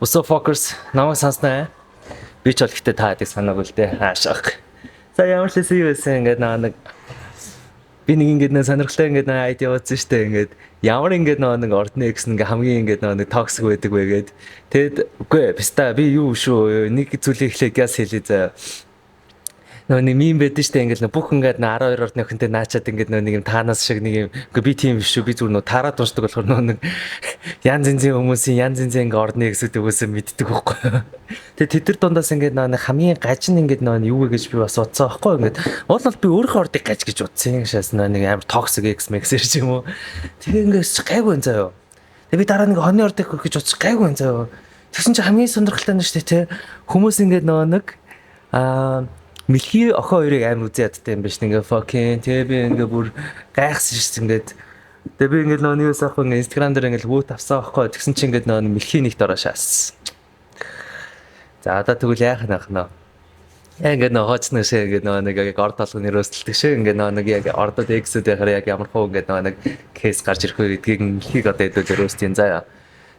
Усо фокус намайг санснаа. Би ч бол ихтэй таадаг санаагүй л дээ. Хаашаах. За ямар ч юм юусэн ингээд нэг би нэг ингээд нэг сонирхолтой ингээд нэг айди явуулсан штэ ингээд ямар ингээд нэг ордны X нэг хамгийн ингээд нэг токсик байдаг вэ гээд. Тэгэд үгүй пста би юу шүү нэг зүйлийг эхлээ газ хэлээ за. Нэг мим байдаг штэ ингээд бүх ингээд 12 ордны охинтой наачаад ингээд нэг юм таанаас шиг нэг юм үгүй би тийм биш шүү би зүгээр нөө тараад уншдаг болохоор нэг янз янзын хүмүүсийн янз янзын ингээд ордны X-үүдийг үсээ мэддэг байхгүй. Тэгээ тэд нар дундаас ингээд нэг хамгийн гажин ингээд нэг юу вэ гэж би бас бодсон байхгүй ингээд уул бол би өөрийнхөө ордыг гаж гэж бодсон шээс нэг амар токсик X мексэр ч юм уу. Тэгээ ингээд гайгүй энэ заяа. Тэгээ би дараа нэг хоньны ордыг гэж бодчих гайгүй энэ заяа. Тэгсэн чинь хамгийн сонирхолтой нь штэ те хүмүүс ингээд нэг Мэлхий охин хоёрыг амар үзий ядтай юм биш ингээ fucking тэгээ би ингээ бүр гайхсан шээ ингээд тэгээ би ингээ нөө ньюс авах ингээ инстаграм дээр ингээ вөт авсан аахгүй тэгсэн чинь ингээ нөө мэлхий нэгт ороо шаас. За одоо тэгвэл яах нь нөө ингээ нөө хооцны шээ ингээ нөө нэг орд толгойн нэрөөсөлдөг шээ ингээ нөө нэг яг ордод эксүүд яхаар яг ямар хөө ингээ нөө нэг кейс гарч ирэх үү гэдгийг мэлхийг одоо хэдүүл өрөөсдийн заяа.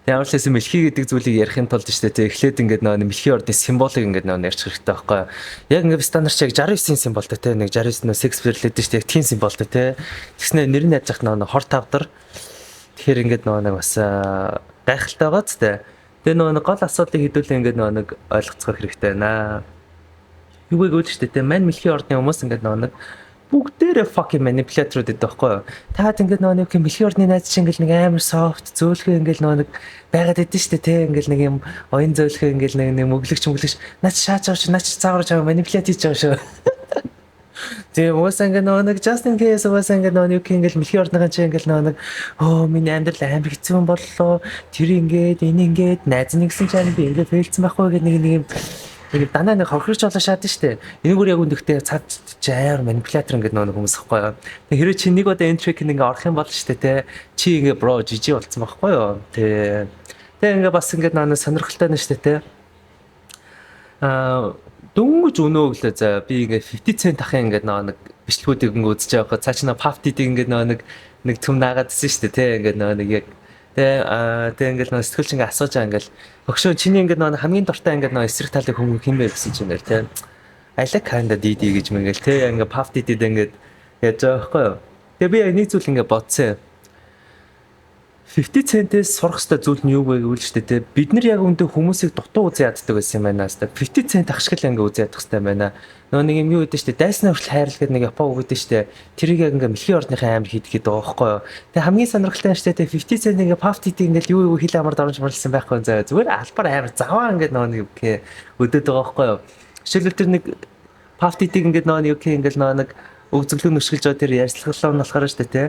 Ямар ч хэсэг мэлхий гэдэг зүйлийг ярихын тулд ч тийм эхлээд ингээд нэг мэлхий ордын символыг ингээд ярьж хэрэгтэй байхгүй. Яг ингээд стандарт чиг 69-ийн символтой те нэг 69 нөө секс бирлээд шүү дээ яг тийм символтой те. Тэгснэ нэр нь яаж зах нэг хор тавдар. Тэгэхээр ингээд нэг бас гайхалтай байгаа ч те. Тэгээ нэг гол асуудлыг хэдүүлээ ингээд нэг ойлгоцгох хэрэгтэй байна. Юу вэ гэж шүү дээ те. Мань мэлхий ордны хүмүүс ингээд нэг бүгдээрээ fucking manipulator гэдэг байхгүй юу. Таад ингээд нэг юм мэлхий ордны найз чинь ингээд нэг амар soft зөөлхөө ингээд нэг байгаад идэв штэ те ингээд нэг юм оюун зөөлхөө ингээд нэг мөглөгч наач шааж авч наач цаагаарч аваа manipulate хийж байгаа шүү. Тэгээ уусаа ингээд нэг just in case уусаа ингээд нэг ингээд мэлхий ордныхан чинь ингээд нэг оо миний амьдрал амар хэцүү юм боллоо. Тэр ингээд энэ ингээд найз нэгсэн чинь би ингээд фейлцсэн байхгүй гэдэг нэг юм нэг данаа нэг хохирч болоо шаад штэ. Энэгээр яг үндэгтэй цаад жаар манипулятор ингээд нэг хүмүүс ахгүй юу. Тэг хэрэв чи нэг удаа энэ трек ингээд орох юм бол штэ те. Чи ингээд бро жижи болцсон байхгүй юу. Тэг ингээд бас ингээд нэг сонирхолтой нь штэ те. Дөнгөж өнөө өглөө за би ингээд 50 цент ахын ингээд нэг бичлэгүүдийг ингээд үзэж байгаа. Цаа чи нэг пафтидыг ингээд нэг төм наагаадсэн штэ те. Ингээд нэг яг тэг ингээл сэтгэлч ингээ асууж байгаа ингээл өгшөө чиний ингээ хамгийн дуртай ингээ эсрэг талыг хүмүүс хин бэ гэсэн чинь ингээл те I like kinda DD гэж мэгэл те ингээ puff DD ингээд яаж байгаа байхгүй юу. Тэгээ би яг нэг зүйл ингээ бодсон. 50 центээс сурах хэвээр зүйл нь юу вэ гэвэл ч те бид нар яг өндөө хүмүүсийг дутуу үзээ яддаг байсан юм байна. 50 цент ахшгил ингээ үзээ яддаг хэвээр байна. Нөгөө нэг юм юу гэдэг чинь дайсны хүртэл хайрлах гэдэг нэг Япон үг гэдэг чинь тэрийг яг ингээ мэлхий ордныхаа амир хийдэг гэдэг байгаа байхгүй юу. Тэгээ хамгийн сонирхолтой нь шүү дээ 50 цент ингээ пафтид ингээ юу хил амар дарамж марлсан байхгүй заа зүгээр албаар амар заваа ингээ нөгөө нэг өдөөд байгаа байхгүй юу. Жишээлбэл тэр нэг пафтидыг ингээ нөгөө нэг ингээ нэг өгзөглөө нүшгэлж байгаа тэр ярьцлаглаа нь болохоор шүү дээ те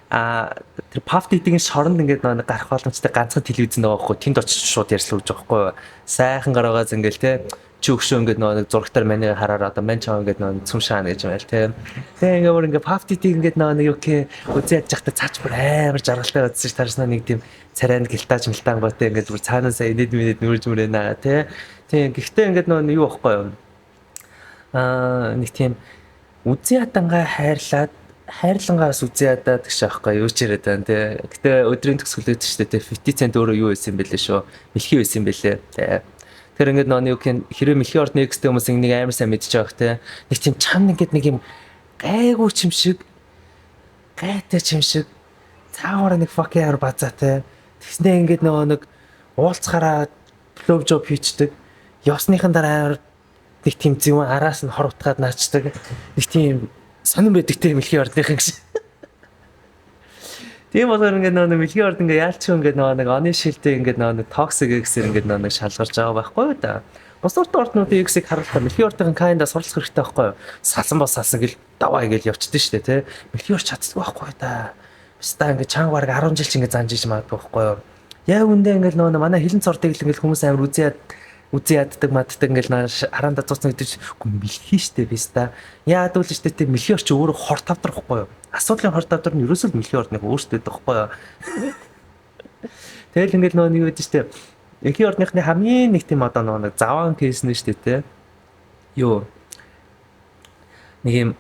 тэр пафтидгийн шоронд ингээд нэг гарах боломжтой ганцхан телевизэн байгаа байхгүй тэнд очиж шууд ярьцлаа гэж байгаа байхгүй сайхан гараагаас ингээл те чи өгшөө ингээд нэг зурагтаар маний хараар одоо мань чаа ингээд нэг цүм шаана гэж байл те тэгээ ингээд пафтидийг ингээд нэг юу гэх үзээ ядж захта цаач бүр амар жаргалтай байдсан ш тарснаа нэг тийм царайнд гэлтааж мэлтаан готой ингээд бүр цаанаас инээд минет нүрж мөрөнаа те тийм гэхдээ ингээд нэг юу байхгүй нэг тийм үзээ ятангаа хайрлангаас үзээ ядаад гэж аахгүй юу ч яриад байна те. Гэтэ өдрийн төгсгөлөөд ч те 50 цент өөрөө юу байсан бэлээ шүү. Мэлхий байсан бэлээ. Те. Тэр ингээд нөө юу хэрэг мэлхий ордны X-тэй хүмүүс нэг амар сайн мэдж байгаа те. Нэг тийм чам ингээд нэг юм гайгүй юм шиг гайтай юм шиг цаагаар нэг fucking базаа те. Тэгснэ ингээд нэг уулцахаараа блоw job хийчдэг. Ёсныхан дараа нэг тийм зөв араас нь хор утгаад наачдаг. Нэг тийм сонирн байдаг те мэлхий ордныхан гэж. Тийм болохоор ингээд нэг мэлхий орд ингээд яалч ингээд нэг оны шилтэй ингээд нэг токсик X-ээр ингээд нэг шалгарч байгаа байхгүй юу да. Бус орднуудын X-ийг харахад мэлхий ордын kinda суралцах хэрэгтэй байхгүй юу. Салсан бас салсан гэл даваа гэж явчихдээ штэ те. Мэлхий орд чаддаг байхгүй да. Биста ингээд чанга бараг 10 жил ч ингээд занж иж магадгүй байхгүй юу. Яг үндэ ингээд нэг манай хилэн цордыг л ингээд хүмүүс амар үзээ яддаг маддаг ингээл хараанда цуцсан гэдэг чинь мэлхий штэ биста. Яад үл штэ те мэлхий орч өөрөө хор тавдар байхгүй юу. Асуудлын хор тавдар нь ерөөсөө мэлхий ордны өөрсдөө байхгүй юу. Тэгэл ингээл нэг юу гэдэг штэ. Мэлхий ордныхны хамгийн нэг тийм одоо нэг заваан кейс нь штэ те. Юу нэг юм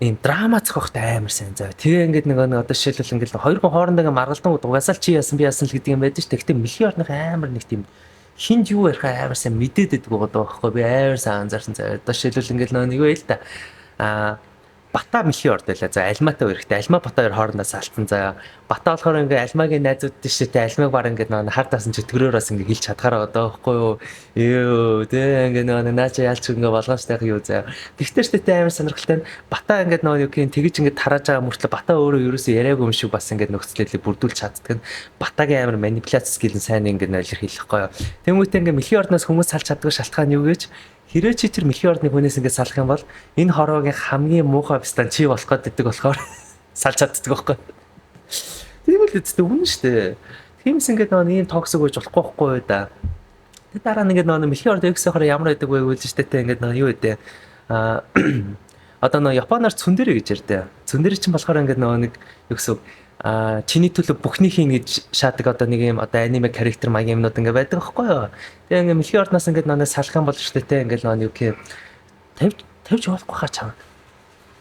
ийм драма зохиохтой амар сайн заа. Тэгээ ингээд нэг одоо жишээлбэл ингээд хоёр хүн хоорондоо ингээд маргалдан угаасаа л чи яасан би яасан л гэдэг юм байдаг шүү дээ. Гэхдээ мэлхий орных амар нэг тийм хинд юу ярих амар сайн мэдээд байдаг байгаа байхгүй би амар сайн анзаарсан заа. Одоо жишээлбэл ингээд нэг юу л да. Бата мэлхий орд байлаа. За альматай өрхтэй. Альма бата хоёр хоорондоо салцсан заа. Бата болохоор ингээ альмагийн найзууд тийш тэ альмаг баг ингээ нэг хардасан чөтгөрөөс ингээ хэлж чадхаараа одоо байхгүй юу. Ёо тэ ингээ нэг наач яалч ингээ болгоомжтойх юу заа. Гэхдээ ч тэ амар сонирхолтой нь бата ингээ нэг юугийн тэгж ингээ тарааж байгаа мөртлөө бата өөрөө ерөөсөө яриаг юм шиг бас ингээ нөхцөлөд бүрдүүлж чаддаг нь батагийн амар манипуляц скил нь сайн ингээ илэрхийлэхгүй юу. Тэмүүтээ ингээ мэлхий ордноос хүмүүс салж чаддаг шалтгаан юу гэж хэрэг чи тэр мэлхий ордны хүнээс ингээд салах юм бол энэ хороогийн хамгийн муухай бистан чи болох гэдэг болохоор салж чаддаг байхгүй. Тийм л үстэй үнэн штэ. Тиймс ингээд нэг юм токсик гэж болохгүй байхгүй да. Тэг дараа нь ингээд нэг мэлхий орд эксээр ямар байдаг вэ гэж штэ тэ ингээд юу вэ? Одоо нэг Японоор цүндэрэ гэж ярьдээ. Цүндэрэ чинь болохоор ингээд нэг юу гэсэн чиний төлөө бүхнийхийг ингэж шаадаг одоо нэг юм одоо аниме character маяг юмнууд ингээ байдаг байхгүй юу. Тэгээ ингээ мэлхий ордноос ингээ нөө салах юм бол шүү дээ ингээ нөө юу гэх тавьж болохгүй хаа чам.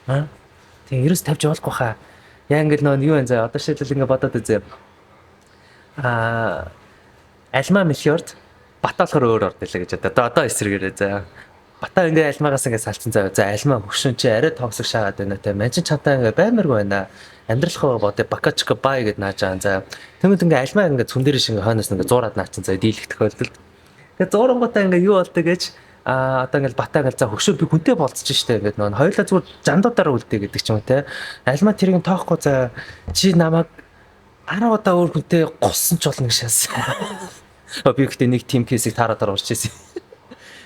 Тэгээ ерөөс тавьж болохгүй хаа. Яа ингээ нөө юу вэ заа одоо шийдэл ингээ бодоод үзье. Альма мэлхий орд бата болохоор өөр орд байлаа гэж одоо эсрэгээрээ заа. Бата ингээ альмагаас ингээ салцсан заа. За альма хөшөн чи арай токсик шаагаад байна те. Манчин чамтай ингээ баймиргүй байна. Амьдралхаа бодё бакачка бай гэд наачаан за тэгмэд ингээ альмаа ингээ цүндэр шиг хойноос ингээ зуураад наачсан за дийлэх тохиолдолд ингээ зуурангуудаа ингээ юу болдог гэж одоо ингээ бата ингээ за хөшөө би хүнтэй болцож штэ ингээ нөө хоёулаа зүгээр жандуудаараа үлдээ гэдэг ч юм те альмаа тэрийг тоохгүй за чи намайг 10 удаа өөр хүнтэй гуссан ч болно гэшээс би ихтэй нэг тим кейсийг тараад урчижсэн.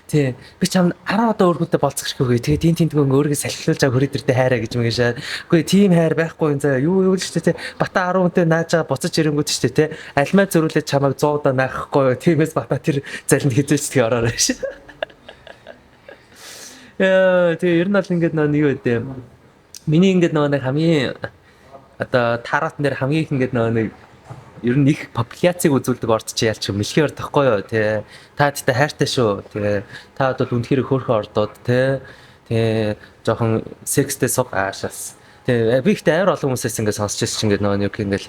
Тий. Би чам 10 удаа өөр хүнтэй болцох шиггүй. Тэгээд тийм өөрийгөө салхилуулж байгаа хөрөд төртөө хайраа гэж мэгшээ. Үгүй тийм хайр байхгүй юм заа. Юу л ч тий. Бата 10 хүнтэй нааж байгаа буцаж ирэнгүүт ч тий. Альмаа зөрүүлээд чамайг 100 удаа наахгүй. Тиймээс бата тэр залинд хизээч тэгээ ороор ш. Тэгээ ер нь бол ингээд нэг юу вэ? Миний ингээд нэг хамгийн одоо тараат нэр хамгийн их ингээд нэг ер нь их популяцийг үзүүлдэг орд чи ялч мэлхий орд тахгүй юу тий. Та тэт хайртай шүү. Тэгээ та одоо үнэхээр хөөрхөн ордууд тий. Тэгээ жоохон секстэй суг аашаас. Тэгээ би ихтэй амар олон хүмүүсээс ингээд сонсч ирсэн чинь ингээд нөгөө нэг ингээд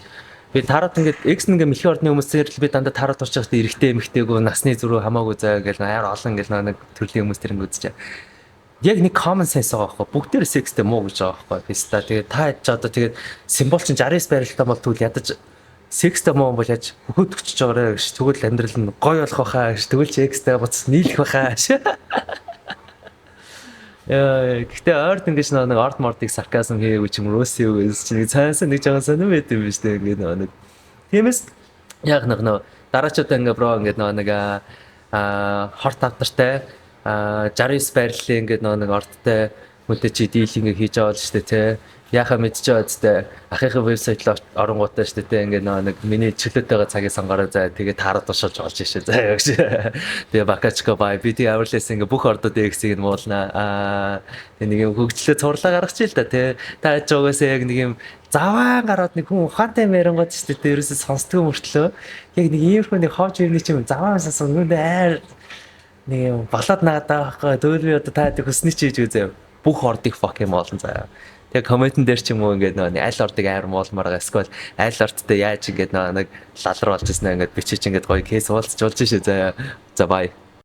би тараад ингээд экс ингээд мэлхий ордны хүмүүсээр л би дандаа тараад орчих хэвээр эрэгтэй эмэгтэйгөө насны зүрх хамаагүй заа ингээд амар олон ингээд нэг төрлийн хүмүүс тэр ингээд үзэж. Яг нэг common sense байгаа байхгүй. Бүгдээр секстэй муу гэж байгаа байхгүй. Писта тэгээ та ч одоо тэгээд символ чинь 69 барилтаа бол тэгвэл ядаж секстэй муу бол яаж хөдөгчж байгаарэ гэж тэгвэл амьдрал нь гоё болох байхаа гэж тэгвэл ч экстэй буц нийлэх байхаа гэж. Гэхдээ орд ингэж нэг орд мордыг сарказм хийгээгүй ч юм роси юу гэж чинь цаанасаа нэг жаахан сонирм байт юм биш үү ингэ нэг. Тиймээс яг нэг дараачудаа ингээ бро ингээ нэг хорт авдартай 69 байрлалын ингээ нэг ордтой хүнтэй чи дийлинг хийж байгаа л шүү дээ тий. Яхаа мэдчихээ үстэй ахыхын вебсайт руу оронгуудаа шүү дээ ингээ нэг миний чөлөөтэй байгаа цагийг сонгороо за тэгээ таарад тушаалж олж ишээ заа гэж. Тэгээ бакачка бай би тий аварлаас ингээ бүх ордууд эксийг нь муулнаа. Тэгээ нэг юм хөгжлөө цуурлаа гаргачих л да тий. Та яаж угаасаа яг нэг юм заваан гараад нэг хүн ухаантай мэрэнгод шүү дээ ерөөсөө сонсдгоо мөртлөө яг нэг иймэрхүү нэг хооч ирний ч юм заваан сонсон нүдэ айр нэг юм балаад наадаг байхгүй дөөлөө одоо та хөсний чи хийж үзээ бүх ордыг fuck юм олон заяа. Тэгээ комментэн дээр ч юм уу ингээд нэг аль ордыг амар муулмаар байгаа эсвэл аль ордтой яаж ингээд нэг лалар болж ирсэн ингээд бичиж ингээд гоё кейс уулзч болж шээ заяа. За бай.